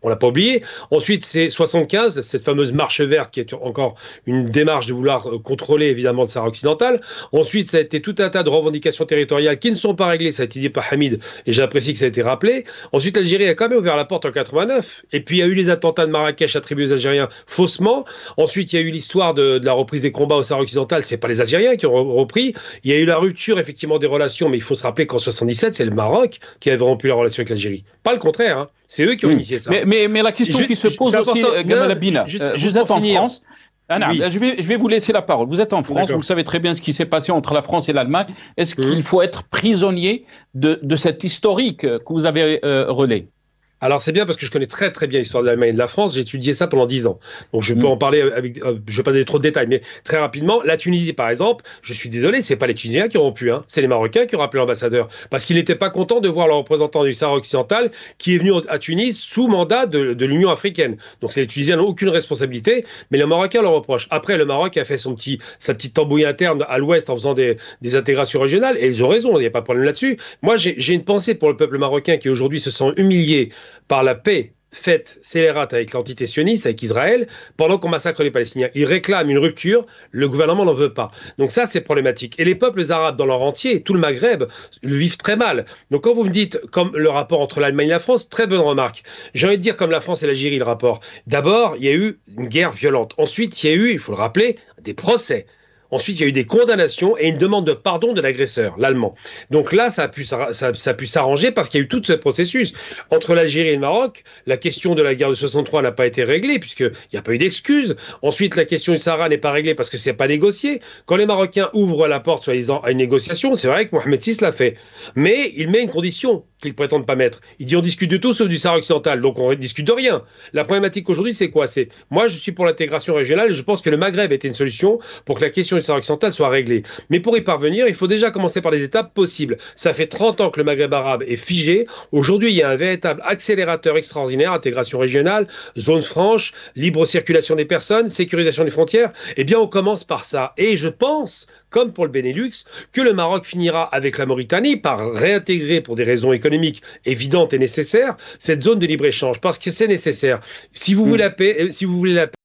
on l'a pas oublié. Ensuite, c'est 75, cette fameuse marche verte qui est encore une démarche de vouloir contrôler évidemment le Sahara occidental. Ensuite, ça a été tout un tas de revendications territoriales qui ne sont pas réglées. Ça a été dit par Hamid et j'apprécie que ça a été rappelé. Ensuite, l'Algérie a quand même ouvert la porte en 89. Et puis, il y a eu les attentats de Marrakech attribués aux Algériens faussement. Ensuite, il y a eu l'histoire de la reprise des combats au Sahara occidental. C'est pas les Algériens qui ont repris. Il y a eu la rupture effectivement des relations, mais il faut se rappeler qu'en 77, c'est le Maroc qui avait rompu la relation avec l'Algérie. Pas le contraire, hein. C'est eux qui ont initié ça. Mais la question qui se pose aussi, Gamal Abina, vous êtes en France. Oui. Je vais vous laisser la parole. Vous êtes en France, vous savez très bien ce qui s'est passé entre la France et l'Allemagne. Est-ce qu'il faut être prisonnier de cet historique que vous avez relayé ? Alors c'est bien parce que je connais très très bien l'histoire de l'Allemagne et de la France, j'ai étudié ça pendant 10 ans. Donc je peux en parler avec, je ne vais pas donner trop de détails, mais très rapidement, la Tunisie par exemple, je suis désolé, c'est pas les Tunisiens qui ont rompu, hein, c'est les Marocains qui ont rappelé l'ambassadeur, parce qu'ils n'étaient pas contents de voir le représentant du Sahara occidental qui est venu à Tunis sous mandat de l'Union africaine. Donc c'est les Tunisiens n'ont aucune responsabilité, mais les Marocains le reprochent. Après le Maroc a fait sa petite tambouille interne à l'ouest en faisant des intégrations régionales, et ils ont raison, il n'y a pas de problème là-dessus. Moi j'ai une pensée pour le peuple marocain qui aujourd'hui se sent humilié par la paix faite scélérate avec l'entité sioniste, avec Israël, pendant qu'on massacre les Palestiniens. Ils réclament une rupture, le gouvernement n'en veut pas. Donc ça, c'est problématique. Et les peuples arabes dans leur entier, tout le Maghreb, le vivent très mal. Donc quand vous me dites, comme le rapport entre l'Allemagne et la France, très bonne remarque. J'ai envie de dire comme la France et l'Algérie, le rapport. D'abord, il y a eu une guerre violente. Ensuite, il y a eu, il faut le rappeler, des procès. Ensuite, il y a eu des condamnations et une demande de pardon de l'agresseur, l'Allemand. Donc là, ça a pu s'arranger parce qu'il y a eu tout ce processus. Entre l'Algérie et le Maroc, la question de la guerre de 63 n'a pas été réglée puisqu'il n'y a pas eu d'excuses. Ensuite, la question du Sahara n'est pas réglée parce que c'est pas négocié. Quand les Marocains ouvrent la porte, soi-disant, à une négociation, c'est vrai que Mohamed VI l'a fait. Mais il met une condition qu'ils prétendent pas mettre. Il dit on discute de tout sauf du Sahara occidental. Donc on ne discute de rien. La problématique aujourd'hui, c'est quoi? C'est moi, je suis pour l'intégration régionale et je pense que le Maghreb était une solution pour que la question du Sahara occidental soit réglée. Mais pour y parvenir, il faut déjà commencer par les étapes possibles. Ça fait 30 ans que le Maghreb arabe est figé. Aujourd'hui, il y a un véritable accélérateur extraordinaire, intégration régionale, zone franche, libre circulation des personnes, sécurisation des frontières. Eh bien, on commence par ça. Et je pense, comme pour le Benelux, que le Maroc finira avec la Mauritanie par réintégrer, pour des raisons économiques évidentes et nécessaires, cette zone de libre-échange. Parce que c'est nécessaire. Si vous voulez la paix,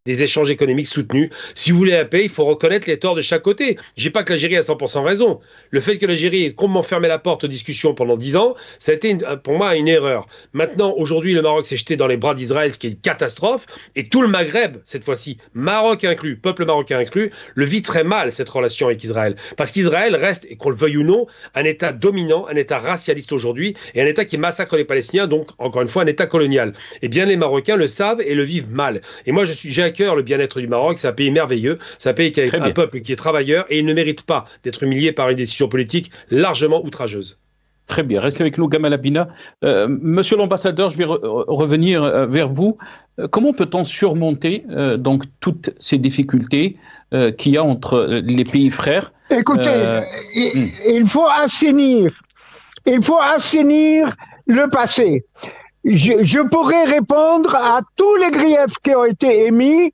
des échanges économiques soutenus. Si vous voulez la paix, il faut reconnaître les torts de chaque côté. Je dis pas que l'Algérie a 100% raison. Le fait que l'Algérie ait complètement fermé la porte aux discussions pendant 10 ans, ça a été pour moi une erreur. Maintenant, aujourd'hui, le Maroc s'est jeté dans les bras d'Israël, ce qui est une catastrophe, et tout le Maghreb, cette fois-ci, Maroc inclus, peuple marocain inclus, le vit très mal, cette relation avec Israël. Parce qu'Israël reste, et qu'on le veuille ou non, un État dominant, un État racialiste aujourd'hui, et un État qui massacre les Palestiniens, donc, encore une fois, un État colonial. Eh bien, les Marocains le savent et le vivent mal. Et moi, j'ai à cœur le bien-être du Maroc, c'est un pays merveilleux, c'est un pays qui a un peuple qui est travailleur et il ne mérite pas d'être humilié par une décision politique largement outrageuse. Très bien, restez avec nous, Gamal Abina. Monsieur l'ambassadeur, je vais revenir vers vous. Comment peut-on surmonter donc toutes ces difficultés qu'il y a entre les pays frères? Écoutez, il faut assainir le passé. Je pourrais répondre à tous les griefs qui ont été émis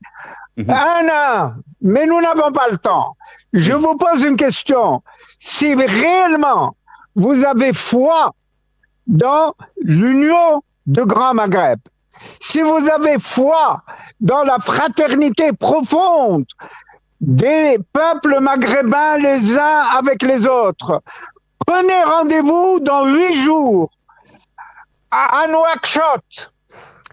un à un, mais nous n'avons pas le temps. Je vous pose une question. Si réellement vous avez foi dans l'union de Grand Maghreb, si vous avez foi dans la fraternité profonde des peuples maghrébins les uns avec les autres, prenez rendez-vous dans 8 jours à Nouakchott.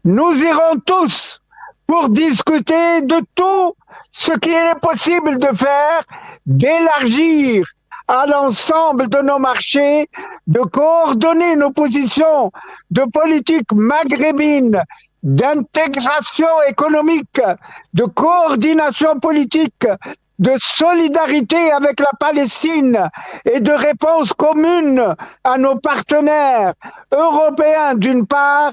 Nous irons tous pour discuter de tout ce qu'il est possible de faire, d'élargir à l'ensemble de nos marchés, de coordonner nos positions de politique maghrébine, d'intégration économique, de coordination politique, de solidarité avec la Palestine et de réponse commune à nos partenaires européens d'une part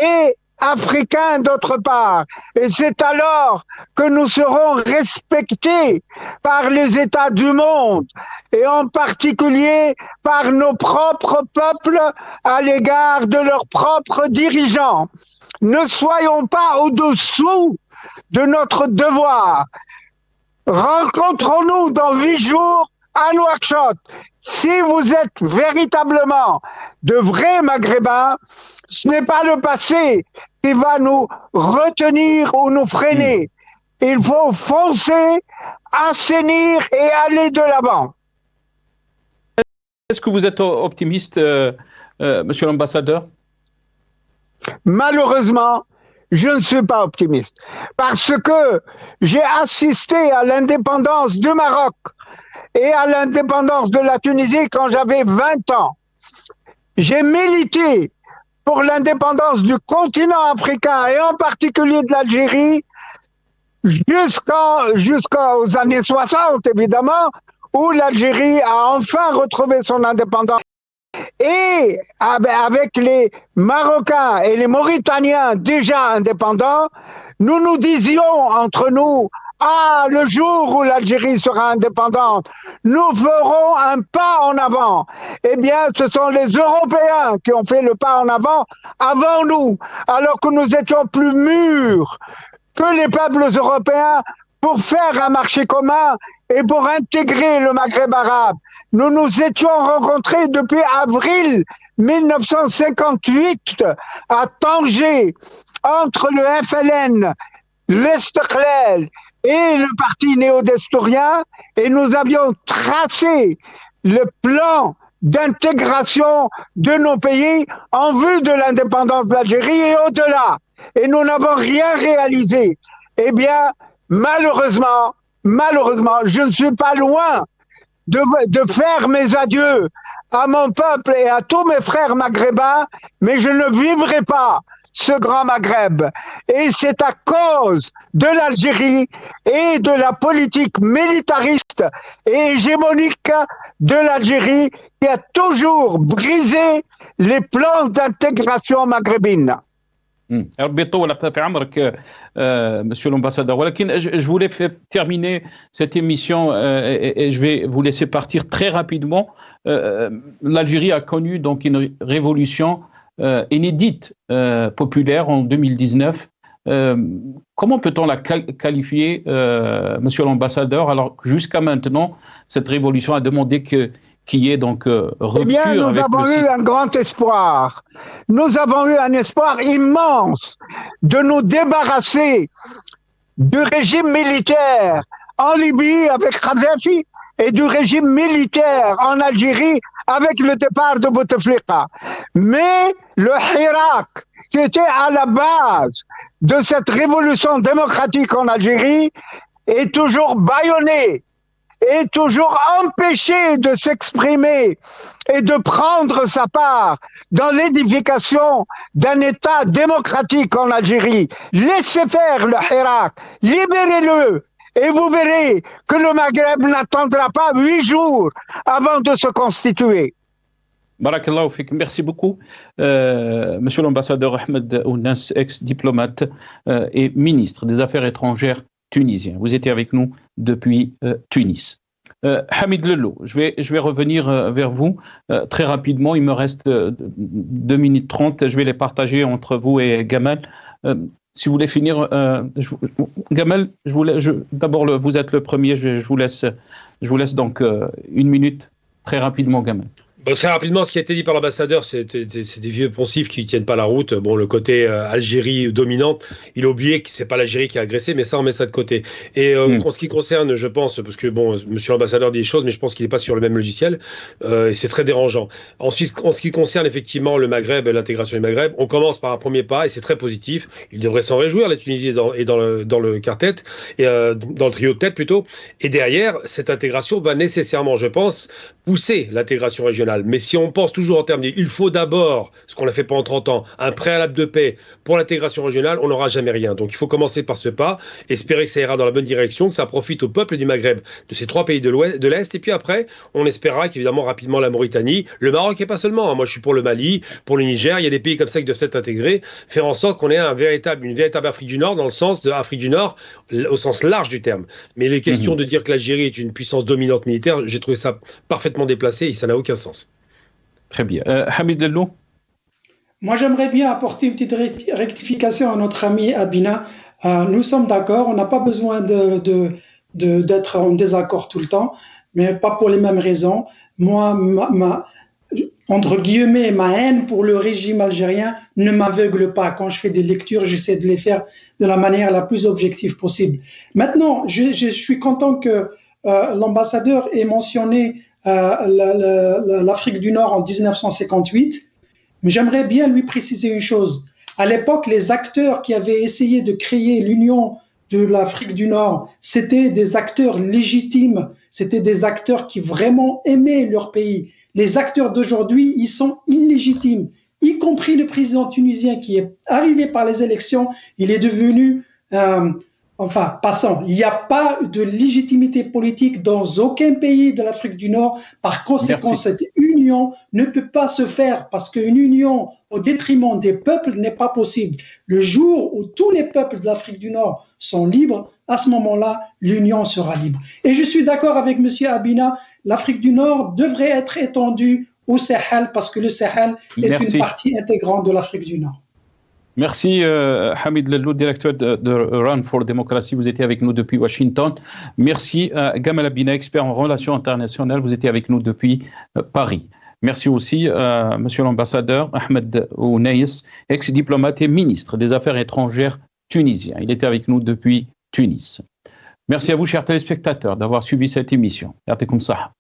et africains d'autre part. Et c'est alors que nous serons respectés par les États du monde et en particulier par nos propres peuples à l'égard de leurs propres dirigeants. Ne soyons pas au-dessous de notre devoir. Rencontrons-nous dans 8 jours à Nouakchott. Si vous êtes véritablement de vrais Maghrébins, ce n'est pas le passé qui va nous retenir ou nous freiner. Il faut foncer, assainir et aller de l'avant. Est-ce que vous êtes optimiste, monsieur l'ambassadeur? Malheureusement, je ne suis pas optimiste parce que j'ai assisté à l'indépendance du Maroc et à l'indépendance de la Tunisie quand j'avais 20 ans. J'ai milité pour l'indépendance du continent africain et en particulier de l'Algérie jusqu'aux années 60, évidemment, où l'Algérie a enfin retrouvé son indépendance. Et avec les Marocains et les Mauritaniens déjà indépendants, nous nous disions entre nous, ah, le jour où l'Algérie sera indépendante, nous ferons un pas en avant. Eh bien, ce sont les Européens qui ont fait le pas en avant nous, alors que nous étions plus mûrs que les peuples européens pour faire un marché commun et pour intégrer le Maghreb arabe. Nous nous étions rencontrés depuis avril 1958 à Tanger, entre le FLN, l'Istiqlal et le parti néo-destourien, et nous avions tracé le plan d'intégration de nos pays en vue de l'indépendance de l'Algérie et au-delà. Et nous n'avons rien réalisé. Eh bien, malheureusement, malheureusement, je ne suis pas loin de faire mes adieux à mon peuple et à tous mes frères maghrébins, mais je ne vivrai pas ce grand Maghreb. Et c'est à cause de l'Algérie et de la politique militariste et hégémonique de l'Algérie qui a toujours brisé les plans d'intégration maghrébine. Monsieur l'ambassadeur, je voulais terminer cette émission et je vais vous laisser partir très rapidement. L'Algérie a connu donc une révolution inédite populaire en 2019. Comment peut-on la qualifier, monsieur l'ambassadeur, alors que jusqu'à maintenant, cette révolution a demandé qu'il y ait donc rupture. Eh bien, nous avons eu un grand espoir. Nous avons eu un espoir immense de nous débarrasser du régime militaire en Libye avec Kadhafi et du régime militaire en Algérie avec le départ de Bouteflika. Mais le Hirak, qui était à la base de cette révolution démocratique en Algérie, est toujours bâillonné, est toujours empêché de s'exprimer et de prendre sa part dans l'édification d'un État démocratique en Algérie. Laissez faire le Hirak, libérez-le, et vous verrez que le Maghreb n'attendra pas 8 jours avant de se constituer. Barakallahu fik. Merci beaucoup, monsieur l'ambassadeur Ahmed Ounas, ex-diplomate et ministre des Affaires étrangères tunisien. Vous étiez avec nous depuis Tunis. Hamid Lello, je vais revenir vers vous très rapidement. Il me reste 2 minutes 30. Je vais les partager entre vous et Gamal. Si vous voulez finir, Gamal, d'abord, vous êtes le premier. Je vous laisse donc 1 minute très rapidement, Gamal. Bon, très rapidement, ce qui a été dit par l'ambassadeur, c'est des vieux poncifs qui ne tiennent pas la route. Bon, le côté Algérie dominante, il a oublié que c'est pas l'Algérie qui a agressé, mais ça, on met ça de côté. Et en ce qui concerne, je pense, parce que bon, monsieur l'ambassadeur dit des choses, mais je pense qu'il n'est pas sur le même logiciel, et c'est très dérangeant. Ensuite, en ce qui concerne effectivement le Maghreb, l'intégration du Maghreb, on commence par un premier pas, et c'est très positif. Il devrait s'en réjouir, la Tunisie est dans le quartet, et dans le trio de tête plutôt. Et derrière, cette intégration va nécessairement, je pense, pousser l'intégration régionale. Mais si on pense toujours en termes de il faut d'abord, ce qu'on a fait pendant 30 ans, un préalable de paix pour l'intégration régionale, on n'aura jamais rien. Donc il faut commencer par ce pas, espérer que ça ira dans la bonne direction, que ça profite au peuple du Maghreb, de ces 3 pays de l'Est. Et puis après, on espérera qu'évidemment rapidement la Mauritanie, le Maroc et pas seulement. Moi je suis pour le Mali, pour le Niger, il y a des pays comme ça qui doivent être intégrés, faire en sorte qu'on ait une véritable Afrique du Nord dans le sens de Afrique du Nord, au sens large du terme. Mais les questions de dire que l'Algérie est une puissance dominante militaire, j'ai trouvé ça parfaitement déplacé et ça n'a aucun sens. Très bien. Hamid Lello. Moi, j'aimerais bien apporter une petite rectification à notre ami Abina. Nous sommes d'accord, on n'a pas besoin d'être en désaccord tout le temps, mais pas pour les mêmes raisons. Moi, entre guillemets, ma haine pour le régime algérien ne m'aveugle pas. Quand je fais des lectures, j'essaie de les faire de la manière la plus objective possible. Maintenant, je suis content que l'ambassadeur ait mentionné l'Afrique du Nord en 1958, mais j'aimerais bien lui préciser une chose. À l'époque, les acteurs qui avaient essayé de créer l'union de l'Afrique du Nord, c'était des acteurs légitimes, c'était des acteurs qui vraiment aimaient leur pays. Les acteurs d'aujourd'hui, ils sont illégitimes, y compris le président tunisien qui est arrivé par les élections, il est devenu... passons, il n'y a pas de légitimité politique dans aucun pays de l'Afrique du Nord. Par conséquent, cette union ne peut pas se faire parce qu'une union au détriment des peuples n'est pas possible. Le jour où tous les peuples de l'Afrique du Nord sont libres, à ce moment-là, l'union sera libre. Et je suis d'accord avec M. Abina, l'Afrique du Nord devrait être étendue au Sahel parce que le Sahel est une partie intégrante de l'Afrique du Nord. Merci Hamid Lello, directeur de Run for Democracy. Vous étiez avec nous depuis Washington. Merci Gamal Abina, expert en relations internationales. Vous étiez avec nous depuis Paris. Merci aussi monsieur l'ambassadeur Ahmed Ounas, ex-diplomate et ministre des Affaires étrangères tunisien. Il était avec nous depuis Tunis. Merci à vous, chers téléspectateurs, d'avoir suivi cette émission. Yatikoum saha.